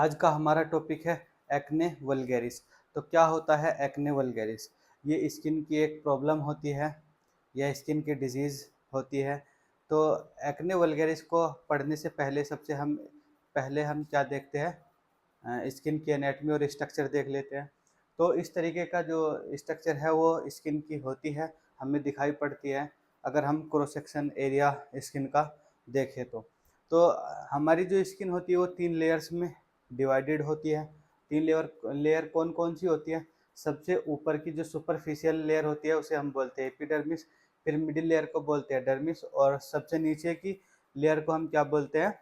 आज का हमारा टॉपिक है एक्ने वल्गैरिस। तो क्या होता है एक्ने वल्गैरिस? ये स्किन की एक प्रॉब्लम होती है या स्किन की डिजीज़ होती है। तो एक्ने वल्गैरिस को पढ़ने से पहले हम क्या देखते हैं, स्किन की एनाटॉमी और स्ट्रक्चर देख लेते हैं। तो इस तरीके का जो स्ट्रक्चर है वो स्किन की होती है, हमें दिखाई पड़ती है अगर हम क्रॉस सेक्शन एरिया स्किन का देखें तो हमारी जो स्किन होती है वो 3 लेयर्स में डिवाइडेड होती है। 3 लेयर कौन-कौन सी होती है? सबसे ऊपर की जो सुपरफिशियल लेयर होती है उसे हम बोलते हैं एपिडर्मिस, फिर मिडिल लेयर को बोलते हैं डर्मिस और सबसे नीचे की लेयर को हम क्या बोलते हैं?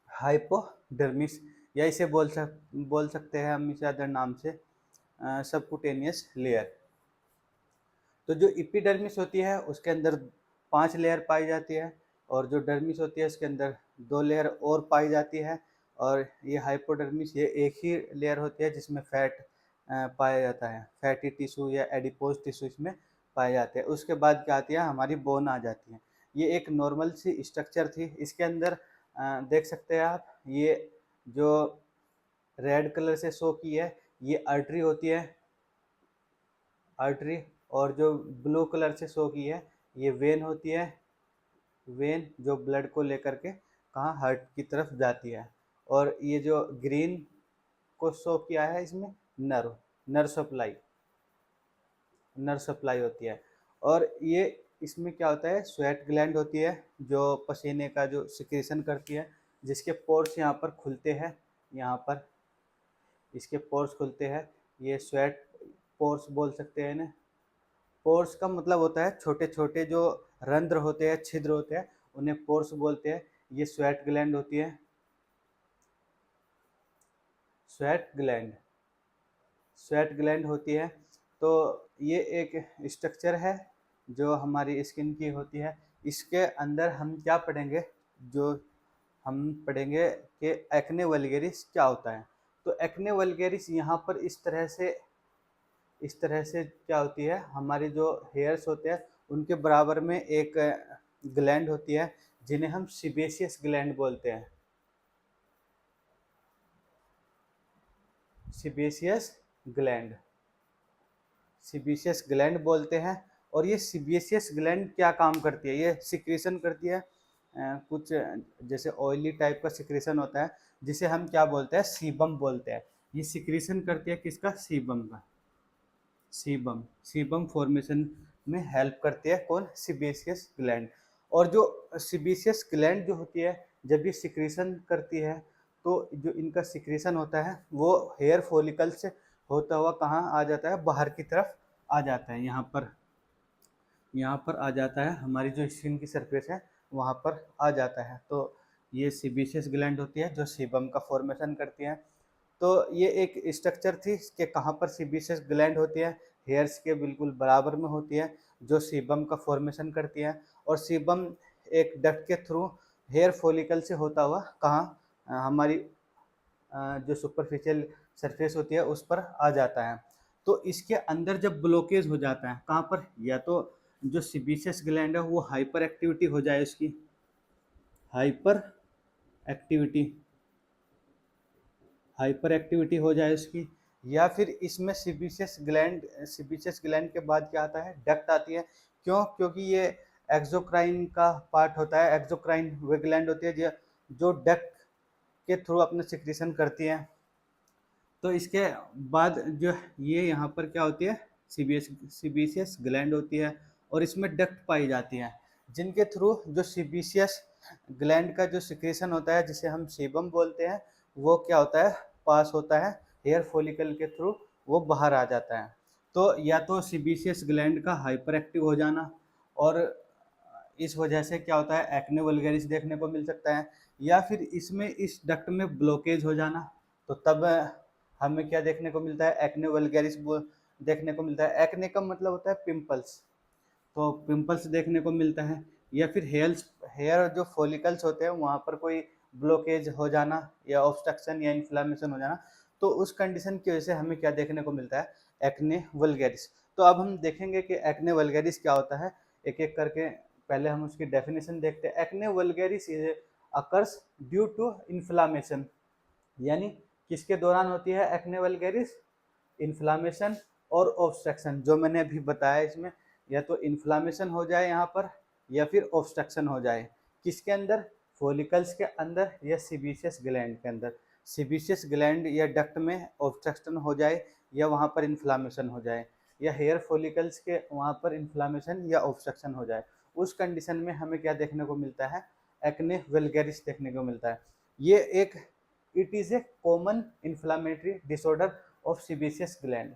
हाइपोडर्मिस, या इसे बोल सकते हैं हम इसे अदर नाम से सबक्यूटेनियस लेयर। तो जो एपिडर्मिस होती है उसके अंदर 5 लेयर पाई जाती है और जो डर्मिस होती है उसके अंदर 2 लेयर और पाई जाती है। और ये हाइपोडर्मिस ये एक ही लेयर होती है जिसमें फैट पाया जाता है, फैटी टिश्यू या एडिपोज टिश्यू इसमें पाए जाते हैं। उसके बाद क्या आती है? हमारी बोन आ जाती है। ये एक नॉर्मल सी स्ट्रक्चर थी। इसके अंदर देख सकते हैं आप, ये जो रेड कलर से शो की है ये आर्टरी होती है, आर्टरी। और जो ब्लू कलर से शो की है ये वेन होती है, वेन जो ब्लड को लेकर के कहाँ हार्ट की तरफ जाती है। और ये जो ग्रीन को शो किया है इसमें नर्व सप्लाई, नर्व सप्लाई होती है। और ये इसमें क्या होता है? स्वेट ग्लैंड होती है जो पसीने का जो सिक्रेशन करती है, जिसके पोर्स यहाँ पर खुलते हैं, यहाँ पर इसके पोर्स खुलते हैं। ये स्वेट पोर्स बोल सकते हैं इन्हें। पोर्स का मतलब होता है छोटे छोटे जो रंध्र होते हैं, छिद्र होते हैं, उन्हें पोर्स बोलते हैं। ये स्वेट ग्लैंड होती है, स्वेट ग्लैंड, स्वेट ग्लैंड होती है। तो ये एक स्ट्रक्चर है जो हमारी स्किन की होती है। इसके अंदर हम क्या पढ़ेंगे? जो हम पढ़ेंगे कि एक्ने वल्गैरिस क्या होता है। तो एक्ने वल्गैरिस यहाँ पर इस तरह से क्या होती है? हमारे जो हेयर्स होते हैं उनके बराबर में एक ग्लैंड होती है जिन्हें हम सीबेशियस ग्लैंड बोलते हैं, सीबेशियस ग्लैंड, सीबेशियस ग्लैंड बोलते हैं। और ये सीबेशियस ग्लैंड क्या काम करती है? ये सिक्रेशन करती है कुछ जैसे ऑयली टाइप का सिक्रेशन होता है जिसे हम क्या बोलते हैं? सीबम बोलते हैं। ये सिक्रेशन करती है किसका? सीबम का। सीबम, सीबम फॉर्मेशन में हेल्प करती है कौन? Sebaceous gland. और जो सीबेशियस ग्लैंड जो होती है जब ये सिक्रेशन करती है तो जो इनका सिक्रेशन होता है वो हेयर फॉलिकल से होता हुआ कहाँ आ जाता है? बाहर की तरफ आ जाता है। यहाँ पर आ जाता है, हमारी जो स्किन की सरफेस है वहाँ पर आ जाता है। तो ये सीबेशियस ग्लैंड होती है जो सीबम का फॉर्मेशन करती है। तो ये एक स्ट्रक्चर थी कि कहाँ पर सीबेशियस ग्लैंड होती है, हेयर्स के बिल्कुल बराबर में होती है जो सीबम का फॉर्मेशन करती है। और सीबम एक डक्ट के थ्रू हेयर फॉलिकल से होता हुआ कहाँ हमारी जो सुपरफिशियल सरफेस होती है उस पर आ जाता है। तो इसके अंदर जब ब्लॉकेज हो जाता है कहाँ पर? या तो जो सीबेशियस ग्लैंड है वो हाइपर एक्टिविटी हो जाए, उसकी हाइपर एक्टिविटी, हाइपर एक्टिविटी हो जाए उसकी, या फिर इसमें सीबेशियस ग्लैंड के बाद क्या आता है? डक्ट आती है। क्यों? क्योंकि ये एक्सोक्राइन का पार्ट होता है। एक्सोक्राइन वे ग्लैंड होती है जो डक्ट के थ्रू अपने सिक्रेशन करती है। तो इसके बाद जो ये यहाँ पर क्या होती है? सीबेशियस ग्लैंड होती है और इसमें डक्ट पाई जाती है जिनके थ्रू जो सीबेशियस ग्लैंड का जो सिक्रेशन होता है जिसे हम सीबम बोलते हैं वो क्या होता है? पास होता है हेयर फॉलिकल के थ्रू, वो बाहर आ जाता है। तो या तो सीबेशियस ग्लैंड का हाइपर एक्टिव हो जाना और इस वजह से क्या होता है? एक्ने वल्गैरिस देखने को मिल सकता है, या फिर इसमें इस डक्ट में ब्लॉकेज हो जाना। तो तब हमें क्या देखने को मिलता है? एक्ने वल्गैरिस देखने को मिलता है। एक्ने का मतलब होता है पिंपल्स, तो पिंपल्स देखने को मिलता है। या फिर हेयर जो फॉलिकल्स होते हैं वहाँ पर कोई ब्लॉकेज हो जाना या ऑब्स्ट्रक्शन या इन्फ्लामेशन हो जाना। तो उस कंडीशन की वजह से हमें क्या देखने को मिलता है? Acne vulgaris. तो अब हम देखेंगे कि एक्ने वल्गैरिस क्या होता है एक एक करके। पहले हम उसकी डेफिनेशन देखते हैं। Acne vulgaris occurs due to inflammation, यानी किसके दौरान होती है एक्ने वल्गैरिस? इन्फ्लामेशन और ऑब्स्ट्रक्शन, जो मैंने अभी बताया इसमें, या तो इन्फ्लामेशन हो जाए यहाँ पर या फिर ऑब्स्ट्रक्शन हो जाए। किसके अंदर? फॉलिकल्स के अंदर या सीबेशियस ग्लैंड के अंदर। सीबेशियस ग्लैंड या डक्ट में ऑब्स्ट्रक्शन हो जाए या वहाँ पर इन्फ्लामेशन हो जाए, या हेयर फॉलिकल्स के वहाँ पर इन्फ्लामेशन या ऑब्स्ट्रक्शन हो जाए, उस कंडीशन में हमें क्या देखने को मिलता है? एक्ने वल्गैरिस देखने को मिलता है। ये एक it is a common inflammatory disorder of sebaceous gland.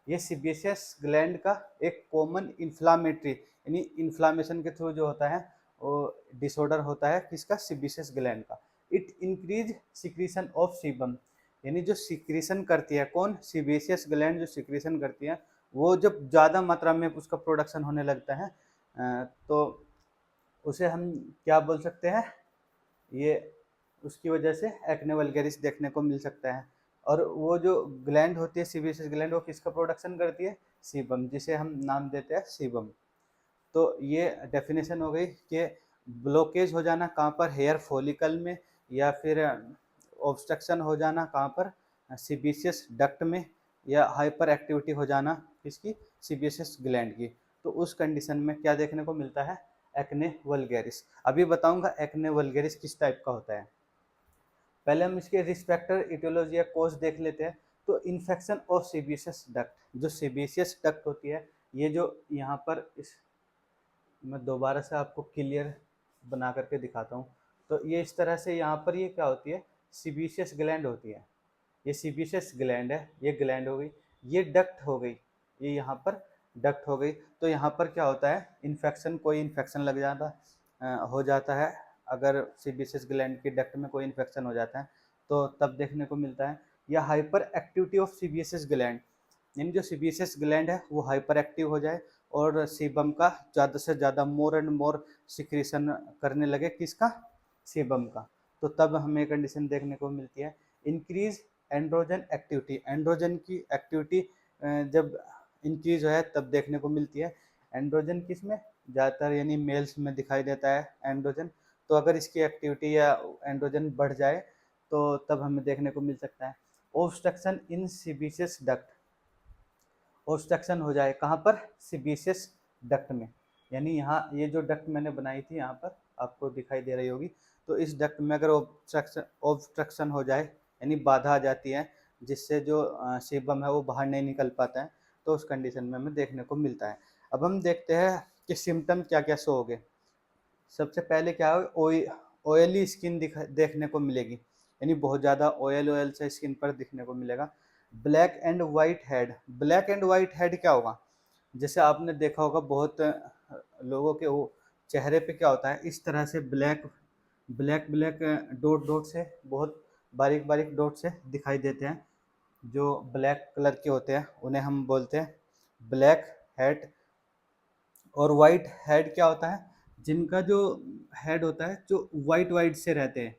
ये सीबेशियस ग्लैंड का एक कॉमन इन्फ्लामेटरी यानी इन्फ्लामेशन के थ्रू जो होता है वो डिसऑर्डर होता है, किसका? सीबेशियस ग्लैंड का। It increase secretion of sebum, यानी जो सिक्रीशन करती है कौन? सीबेशियस ग्लैंड जो सिक्रीशन करती है, वो जब ज़्यादा मात्रा में उसका प्रोडक्शन होने लगता है तो उसे हम क्या बोल सकते हैं? ये उसकी वजह से एक्ने वल्गैरिस देखने को मिल सकता है। और वो जो ग्लैंड होती है सीबेशियस ग्लैंड, वो किसका प्रोडक्शन करती है? सीबम, जिसे हम नाम देते हैं सीबम। तो ये डेफिनेशन हो गई कि ब्लॉकेज हो जाना कहाँ पर? हेयर फॉलिकल में, या फिर ऑब्स्ट्रक्शन हो जाना कहाँ पर? सीबेशियस डक्ट में, या हाइपर एक्टिविटी हो जाना किसकी? सीबेशियस ग्लैंड की। तो उस कंडीशन में क्या देखने को मिलता है? Acne vulgaris. अभी बताऊंगा एक्ने वल्गैरिस किस टाइप का होता है। पहले हम इसके रिस्पेक्टर इटियोलॉजी या कोज देख लेते हैं। तो इन्फेक्शन ऑफ सीबेशियस डक्ट, जो सीबेशियस डक्ट होती है, ये जो यहाँ पर इस मैं दोबारा से आपको क्लियर बना करके दिखाता हूँ। तो ये इस तरह से यहाँ पर ये क्या होती है? सीबेशियस ग्लैंड होती है। ये सीबेशियस ग्लैंड है, ये ग्लैंड हो गई, ये डक्ट हो गई, ये यहाँ पर डक्ट हो गई। तो यहाँ पर क्या होता है? इन्फेक्शन, कोई इन्फेक्शन लग जाता हो जाता है। अगर सीबेशियस ग्लैंड के डक्ट में कोई इन्फेक्शन हो जाता है तो तब देखने को मिलता है। या hyper activity of sebaceous gland, यानी जो सीबेशियस ग्लैंड है वो हाइपर एक्टिव हो जाए और सीबम का ज़्यादा से ज़्यादा मोर एंड मोर सिक्रीशन करने लगे, किसका? सीबम का। तो तब हमें कंडीशन देखने को मिलती है इंक्रीज एंड्रोजन एक्टिविटी। एंड्रोजन की एक्टिविटी जब इंक्रीज है तब देखने को मिलती है। एंड्रोजन किस में? ज़्यादातर यानी मेल्स में दिखाई देता है एंड्रोजन। तो अगर इसकी एक्टिविटी या एंड्रोजन बढ़ जाए तो तब हमें देखने को मिल सकता है ऑब्स्ट्रक्शन इन सीबेशियस डक्ट। ऑब्स्ट्रक्शन हो जाए कहाँ पर? सीबेशियस डक्ट में। यानी यहाँ ये जो डक्ट मैंने बनाई थी यहाँ पर आपको दिखाई दे रही होगी, तो इस डक्ट में अगर ऑब्स्ट्रक्शन हो जाए यानी बाधा आ जाती है जिससे जो सीबम है वो बाहर नहीं निकल पाता है, तो उस कंडीशन में हमें देखने को मिलता है। अब हम देखते हैं कि सिम्टम क्या क्या शो हो गए। सबसे पहले क्या है? ऑयली स्किन देखने को मिलेगी, यानी बहुत ज़्यादा ऑयल ऑयल से स्किन पर दिखने को मिलेगा। Black and white head. Black and white head क्या होगा? जैसे आपने देखा होगा बहुत लोगों के वो चेहरे पे क्या होता है, इस तरह से black black black dot dot से, बहुत बारीक बारीक डॉट से दिखाई देते हैं। जो ब्लैक कलर के होते हैं उन्हें हम बोलते हैं ब्लैक हेड। और वाइट हेड क्या होता है? जिनका जो हेड होता है जो वाइट वाइट से रहते हैं,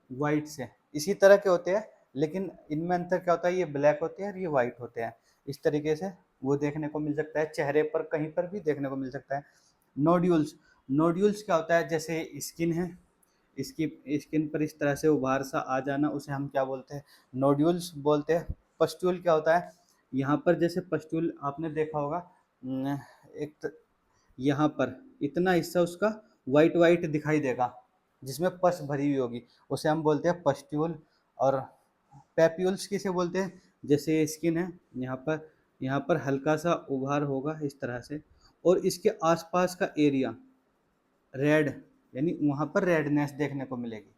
वाइट से इसी तरह के होते हैं, लेकिन इनमें अंतर क्या होता है? ये ब्लैक होते हैं और ये वाइट होते हैं। इस तरीके से वो देखने को मिल सकता है, चेहरे पर कहीं पर भी देखने को मिल सकता है। नोड्यूल्स। नोड्यूल्स क्या होता है? जैसे स्किन है, इसकी स्किन पर इस तरह से उभार सा आ जाना, उसे हम क्या बोलते हैं? नोड्यूल्स बोलते हैं। पस्ट्यूल क्या होता है? यहाँ पर जैसे पस्ट्यूल आपने देखा होगा एक यहाँ पर इतना हिस्सा उसका वाइट वाइट दिखाई देगा जिसमें पस भरी हुई होगी, उसे हम बोलते हैं पस्ट्यूल। और पैप्यूल्स किसे बोलते हैं? जैसे ये स्किन है, यहाँ पर हल्का सा उभार होगा इस तरह से, और इसके आसपास का एरिया रेड, यानी वहाँ पर रेडनेस देखने को मिलेगी,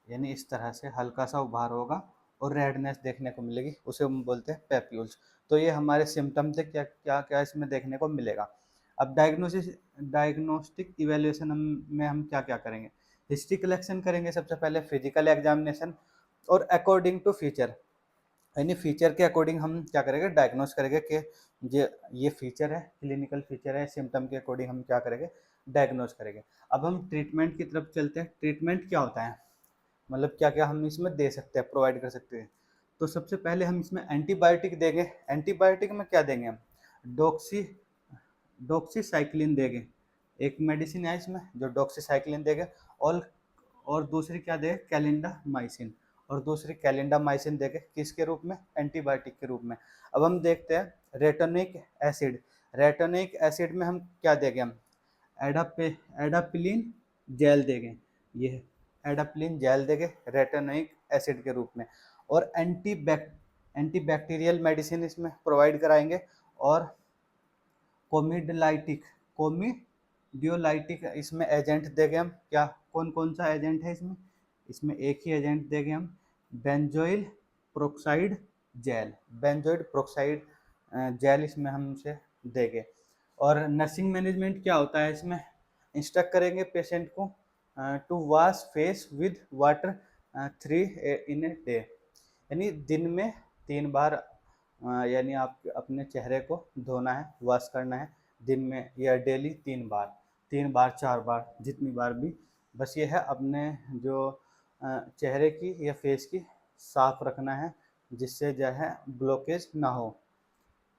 यानी इस तरह से हल्का सा उभार होगा और रेडनेस देखने को मिलेगी, उसे हम बोलते हैं पैप्यूल्स। तो ये हमारे सिम्टम थे, क्या क्या क्या इसमें देखने को मिलेगा। अब डायग्नोस्टिक इवेल्युएशन में हम क्या क्या करेंगे? हिस्ट्री कलेक्शन करेंगे सबसे पहले, फिजिकल एग्जामिनेशन, और अकॉर्डिंग टू फीचर, यानी फीचर के अकॉर्डिंग हम क्या करेंगे? डायग्नोस करेंगे कि ये फीचर है, क्लिनिकल फीचर है, सिम्टम के अकॉर्डिंग हम क्या करेंगे? डायग्नोस करेंगे। अब हम ट्रीटमेंट की तरफ चलते हैं। ट्रीटमेंट क्या होता है, मतलब क्या क्या हम इसमें दे सकते हैं, प्रोवाइड कर सकते हैं। तो सबसे पहले हम इसमें एंटीबायोटिक देंगे। एंटीबायोटिक में क्या देंगे हम? डॉक्सी डॉक्सीसाइक्लिन देंगे। एक मेडिसिन है इसमें जो डॉक्सीसाइक्लिन देंगे। और दूसरी क्या देंगे? कैलिंडामाइसिन। और दूसरी कैलिंडामाइसिन देंगे किसके रूप में, एंटीबायोटिक के रूप में। अब हम देखते हैं रेटोनिक एसिड। रेटोनिक एसिड में हम क्या देंगे, हम एडापिलिन जेल देंगे, ये एडापिलिन जेल देंगे रेटोनिक एसिड के रूप में। और एंटीबैक्टीरियल मेडिसिन इसमें प्रोवाइड कराएंगे। और कोमिडियोलाइटिक इसमें एजेंट देंगे हम, क्या कौन कौन सा एजेंट है इसमें, इसमें एक ही एजेंट देंगे हम, benzoyl peroxide gel, benzoyl peroxide gel इसमें हम उसे देंगे। और नर्सिंग मैनेजमेंट क्या होता है इसमें, इंस्ट्रक्ट करेंगे पेशेंट को to wash face with water 3 in a day, यानी दिन में 3 बार यानी आप अपने चेहरे को धोना है, वॉश करना है दिन में, या डेली 3 बार 4 बार जितनी बार भी, बस ये है अपने जो चेहरे की या फेस की साफ रखना है, जिससे जो है ब्लॉकेज ना हो।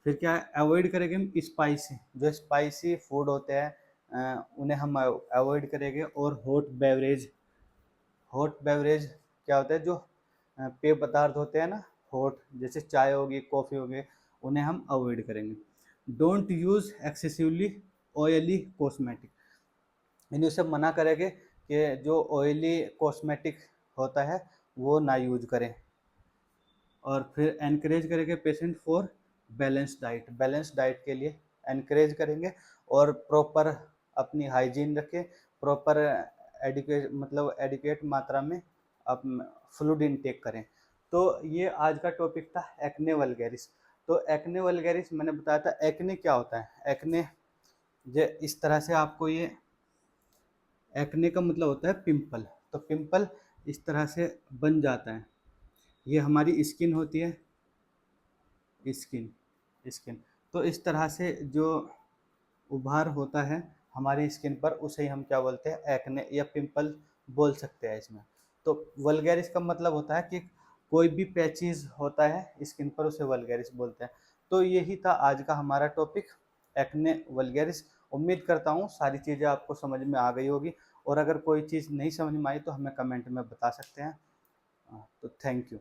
फिर क्या है, अवॉइड करेंगे हम स्पाइसी, जो स्पाइसी फूड होते हैं उन्हें हम अवॉइड करेंगे। और हॉट बेवरेज क्या होता है, जो पेय पदार्थ होते हैं ना हॉट, जैसे चाय होगी, कॉफ़ी होगी, उन्हें हम अवॉइड करेंगे। Don't use excessively oily cosmetic, यानी उसे मना करेंगे कि जो ऑयली कॉस्मेटिक होता है वो ना यूज करें। और फिर एनकरेज करेंगे पेशेंट फॉर बैलेंस डाइट के लिए एनकरेज करेंगे। और प्रॉपर अपनी हाइजीन रखें, प्रॉपर एडिक्वेट मात्रा में आप फ्लूइड इनटेक करें। तो ये आज का टॉपिक था एक्ने वल्गैरिस। तो एक्ने वल्गैरिस मैंने बताया था, एक्ने क्या होता है, एक्ने जो इस तरह से आपको ये, एक्ने का मतलब होता है पिंपल, तो पिंपल इस तरह से बन जाता है। ये हमारी स्किन होती है, स्किन स्किन तो इस तरह से जो उभार होता है हमारी स्किन पर, उसे ही हम क्या बोलते हैं, एक्ने या पिंपल बोल सकते हैं इसमें। तो वल्गैरिस का मतलब होता है कि कोई भी पैचेस होता है स्किन पर, उसे वल्गैरिस बोलते हैं। तो यही था आज का हमारा टॉपिक, एक्ने वल्गैरिस। उम्मीद करता हूँ सारी चीज़ें आपको समझ में आ गई होगी, और अगर कोई चीज़ नहीं समझ में आई तो हमें कमेंट में बता सकते हैं। तो थैंक यू।